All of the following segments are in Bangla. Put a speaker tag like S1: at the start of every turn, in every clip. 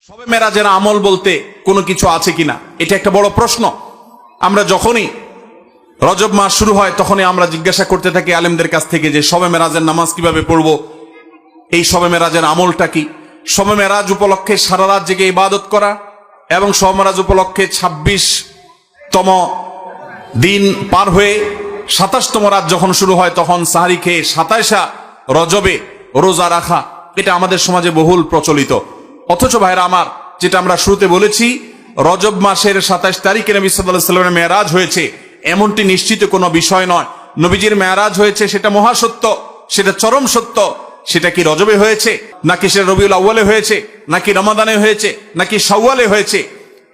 S1: শবে মেরাজের আমল বলতে কোনো কিছু আছে কিনা, এটা একটা বড় প্রশ্ন। আমরা যখনই রজব মাস শুরু হয় তখনই আমরা জিজ্ঞাসা করতে থাকি আলেমদের কাছ থেকে যে শবে মেরাজের নামাজ কিভাবে পড়বো, এই শবে মেরাজের আমলটা কি। শবে মেরাজ উপলক্ষে সারা রাত জেগে ইবাদত করা এবং শবে মেরাজ উপলক্ষে 26তম দিন পার হয়ে 27তম রাত যখন শুরু হয় তখন সাহারি খেয়ে 27 রজবে রোজা রাখা, এটা আমাদের সমাজে বহুল প্রচলিত। অথচ ভাইরা আমার, যেটা আমরা শুরুতে বলেছি, রজব মাসের 27 তারিখে নবী সাল্লাল্লাহু আলাইহি ওয়াসাল্লামের মেরাজ হয়েছে এমনটি নিশ্চিত কোনো বিষয় নয়। নবীজির মেরাজ হয়েছে সেটা মহাসত্য, সেটা চরম সত্য। সেটা কি রজবে হয়েছে, নাকি সেটা রবিউল আউয়ালে হয়েছে, নাকি রমাদানে হয়েছে, নাকি শাওয়ালে হয়েছে,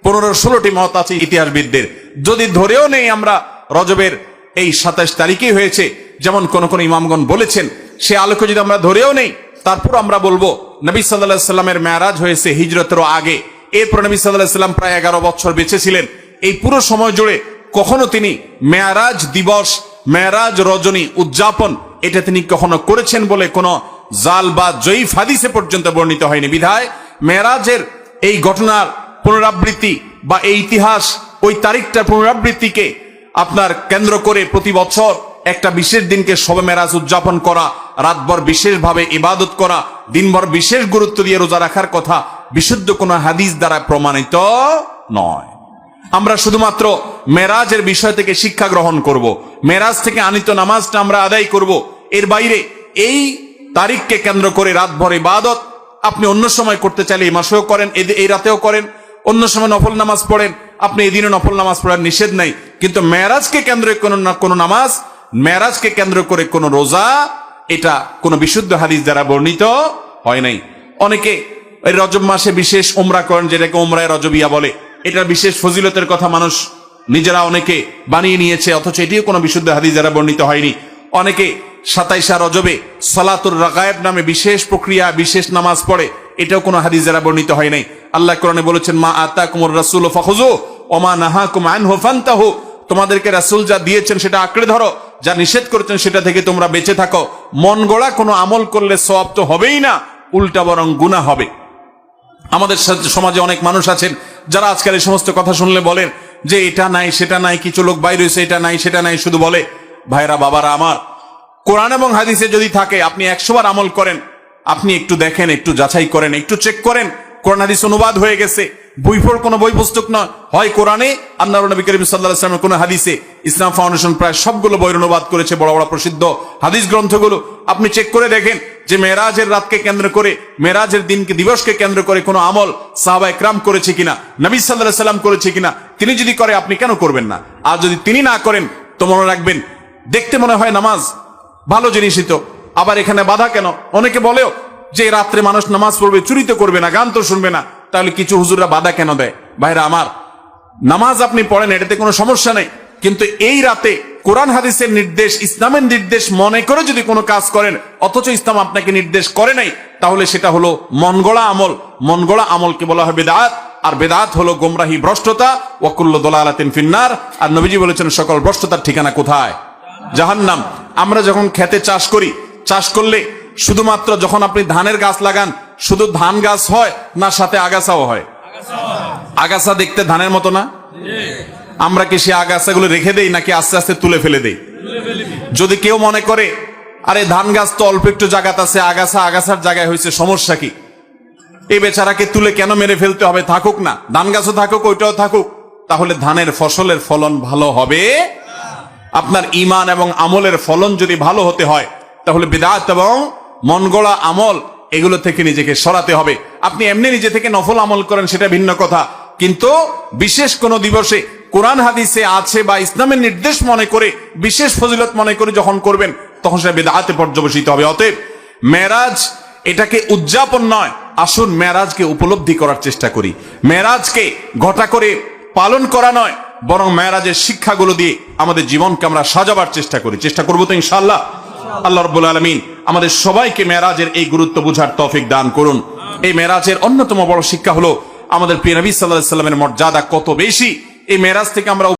S1: 15-16টি মত আছে ইতিহাসবিদদের। যদি ধরেও নেই আমরা রজবের এই 27 তারিখেই হয়েছে, যেমন কোন কোন ইমামগণ বলেছেন, সে আলোকে যদি আমরা ধরেও নেই, তারপর আমরা বলবো নবী সাল্লাল্লাহু আলাইহি সাল্লামের মেরাজ হয়েছে হিজরতের আগে। এরপর নবী সাল্লাল্লাহু আলাইহি সাল্লাম প্রায় 11 বছর বেঁচে ছিলেন। এই পুরো সময় জুড়ে কখনো তিনি মেরাজ দিবস, মেরাজ রজনী উদযাপন এটা তিনি কখনো করেছেন বলে কোনো জাল বা জয়ীফ হাদিসে পর্যন্ত বর্ণিত হয়নি। বিধায় মেরাজের এই ঘটনার পুনরাবৃত্তি বা এই ইতিহাস, ওই তারিখটার পুনরাবৃত্তিকে আপনার কেন্দ্র করে প্রতি বছর একটা বিশেষ দিনকে শবে মেরাজ উদযাপন করা, রাতভর বিশেষভাবে ইবাদত করা, দিনভর বিশেষ গুরুত্ব দিয়ে রোজা রাখার কথা বিশুদ্ধ কোনো হাদিস দ্বারা প্রমাণিত নয়। আমরা শুধুমাত্র মেরাজের বিষয় থেকে শিক্ষা গ্রহণ করব, মেরাজ থেকে আনিত নামাজটা আমরা আদায় করব। এর বাইরে এই তারিখকে কেন্দ্র করে রাতভর ইবাদত আপনি অন্য সময় করতে চাইলে এই মাসেও করেন, এই রাতেও করেন, অন্য সময় নফল নামাজ পড়েন, আপনি এই দিনে নফল নামাজ পড়ার নিষেধ নাই। কিন্তু মেরাজকে কেন্দ্র করে কোনো নামাজ, মেরাজকে কেন্দ্র করে কোনো রোজা, এটা কোনো বিশুদ্ধ হাদিস দ্বারা বর্ণিত হয় নাই। অনেকে এই রজব মাসে বিশেষ উমরা করেন, যেটাকে উমরায়ে রজবিয়া বলে। এটার বিশেষ ফজিলতের কথা মানুষ নিজেরা অনেকে বানিয়ে নিয়েছে, অথচ এটিও কোনো বিশুদ্ধ হাদিস দ্বারা বর্ণিত হয়নি। অনেকে 27 রজবে সালাতুর রাগায়েব নামে বিশেষ প্রক্রিয়া, বিশেষ নামাজ পড়ে, এটাও কোনো হাদিস দ্বারা বর্ণিত হয় নাই। আল্লাহ কোরআনে বলেছেন, মা আতাকুমুর রাসূলু ফাখুযু ওয়া মা নাহাকুম আনহু ফান্তাহু, তোমাদেরকে রাসূল যা দিয়েছেন সেটা আঁকড়ে ধরো, যা নিষেধ করেছেন সেটা থেকে তোমরা বেঁচে থাকো। মন গড়া কোনো আমল করলে সওয়াব তো হবেই না, উল্টা বরং গুনাহ হবে। আমাদের সমাজে অনেক মানুষ আছেন যারা আজকাল এই সমস্ত কথা শুনলে বলেন যে এটা নাই সেটা নাই, কিছু লোক বাইরে হয়েছে, এটা নাই সেটা নাই শুধু বলে। ভাইরা বাবারা আমার, কোরআন এবং হাদিসে যদি থাকে আপনি 100 বার আমল করেন, আপনি একটু দেখেন, একটু যাচাই করেন, একটু চেক করেন। কোরআন হাদিস অনুবাদ হয়ে গেছে, বইফোর কোনো বই পুস্তক নয়, হয় কোরআনে আর নবী করিম সাল্লাল্লাহু আলাইহি ওয়াসাল্লামের কোনো হাদিসে। ইসলাম ফাউন্ডেশন প্রায় সবগুলো বইয়ের অনুবাদ করেছে, বড় বড় প্রসিদ্ধ হাদিস গ্রন্থগুলো। আপনি চেক করে দেখেন যে মেরাজের রাতকে কেন্দ্র করে, মেরাজের দিনকে, দিবসকে কেন্দ্র করে কোনো আমল সাহাবা ইকরাম করেছে কিনা, নবী সাল্লাল্লাহু আলাইহি ওয়াসাল্লাম করেছে কিনা। তিনি যদি করে আপনি কেন করবেন না? আর যদি তিনি না করেন তো মনে রাখবেন, দেখতে মনে হয় নামাজ ভালো জিনিসই তো, আবার এখানে বাধা কেন? অনেকে বলেও যে রাত্রে মানুষ নামাজ পড়বে, চুরি তো করবে না, গান তো শুনবে না, তাহলে কিছু হুজুররা বাধা কেন দেয়? ভাইরা আমার, নামাজ আপনি পড়েন, এটাতে কোনো সমস্যা নেই, কিন্তু এই রাতে কোরআন হাদিসের নির্দেশ, ইসলামের নির্দেশ মনে করে যদি কোনো কাজ করেন, অথচ ইসলাম আপনাকে নির্দেশ করে নাই, তাহলে সেটা হলো মন গড়া আমল। মন গড়া আমলকে বলা হয় বেদাত, আর বেদাত হলো গোমরাহি, ভ্রষ্টতা। ওয়া কুল্লু দালালাতিন ফিন্নার, আর নবীজি বলেছেন সকল ভ্রষ্টতার ঠিকানা কোথায়? জাহান্নাম। আমরা যখন খেতে চাষ করি, চাষ করলে শুধুমাত্র যখন আপনি ধানের গাছ লাগান, শুধু ধান গাছ হয় না সাথে আগাছাও হয়? আগাছা দেখতে ধানের মতো না? আমরা কি সে আগাছাগুলো রেখে দেই নাকি আস্তে আস্তে তুলে ফেলে দেই? যদি কেউ মনে করে আরে ধান গাছ তো অল্প একটু জায়গাতে আছে, আগাছা আগাছার জায়গায় হয়েছে, সমস্যা কি? এই বেচারাকে তুলে কেন মেরে ফেলতে হবে? থাকুক না, ধান গাছও থাকুক, ওইটাও থাকুক, তাহলে ধানের ফসলের ফলন ভালো হবে। আপনার ঈমান এবং আমলের ফলন যদি ভালো হতে হয়, তাহলে বিদআত এবং মন গড়া আমল এগুলো থেকে নিজেকে সরাতে হবে। আপনি এমনি নিজে থেকে নফল আমল করেন, সেটা ভিন্ন কথা, কিন্তু বিশেষ কোন দিবসে কোরআন হাদিসে আছে বা ইসলামের নির্দেশ মনে করে, বিশেষ ফজিলত মনে করে যখন করবেন, তখন সেটা বিদআতে পর্যবসিত হবে। অতএব মেরাজ এটাকে উদযাপন নয়, আসুন মেরাজকে উপলব্ধি করার চেষ্টা করি। মেরাজকে ঘটা করে পালন করা নয়, বরং মেরাজের শিক্ষাগুলো দিয়ে আমাদের জীবনকে আমরা সাজাবার চেষ্টা করবো তো ইনশাআল্লাহ। আল্লাহ রাব্বুল আলামিন আমাদের সবাইকে মেরাজের এই গুরুত্ব বুঝার তৌফিক দান করুন। এই মেরাজের অন্যতম বড় শিক্ষা হলো আমাদের প্রিয় নবী সাল্লাল্লাহু আলাইহি ওয়াসাল্লামের মর্যাদা কত বেশি। এই মেরাজ থেকে আমরা